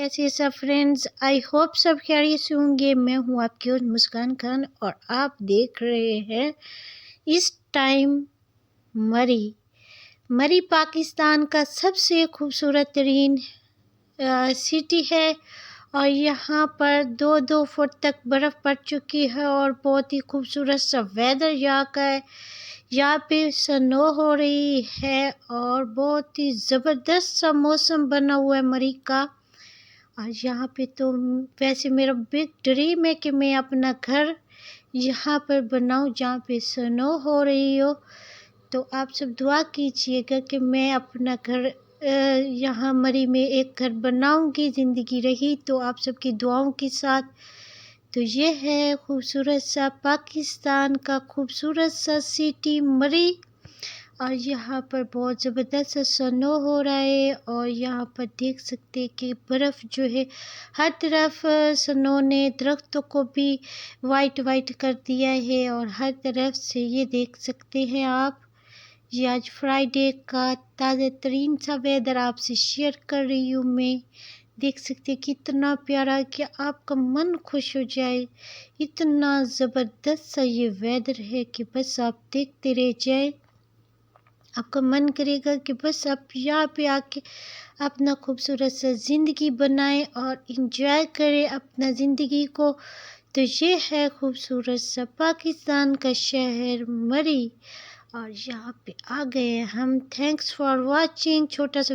कैसे सब friends, I hope सब खैरियत से होंगे। मैं हूँ आपकी होस्ट मुस्कान खान और आप देख रहे हैं इस टाइम मरी पाकिस्तान का सबसे खूबसूरत तरीन सिटी है और यहाँ पर 2-2 फुट तक बर्फ़ पड़ चुकी है और बहुत ही खूबसूरत सा वेदर यहाँ का है। यहाँ पे स्नो हो रही है और बहुत ही ज़बरदस्त सा मौसम बना हुआ है मरी का। और यहाँ पे तो वैसे मेरा बिग ड्रीम है कि मैं अपना घर यहाँ पर बनाऊँ जहाँ पे स्नो हो रही हो। तो आप सब दुआ कीजिएगा कि मैं अपना घर यहाँ मरी में एक घर बनाऊँगी, ज़िंदगी रही तो आप सबकी दुआओं के साथ। तो ये है खूबसूरत सा पाकिस्तान का खूबसूरत सा सिटी मरी और यहाँ पर बहुत ज़बरदस्त सा स्नो हो रहा है और यहाँ पर देख सकते हैं कि बर्फ़ जो है हर तरफ स्नो ने दरख्तों को भी वाइट कर दिया है और हर तरफ से ये देख सकते हैं आप। ये आज फ्राइडे का ताज़ा तरीन सा वेदर आपसे शेयर कर रही हूँ मैं। देख सकते हैं कितना प्यारा कि आपका मन खुश हो जाए। इतना ज़बरदस्त सा ये वेदर है कि बस आप देखते रह जाए। आपका मन करेगा कि बस आप यहाँ पे आके अपना खूबसूरत सा ज़िंदगी बनाएं और इंजॉय करें अपना ज़िंदगी को। तो ये है खूबसूरत सा पाकिस्तान का शहर मरी और यहाँ पे आ गए हम। Thanks for watching. छोटा सा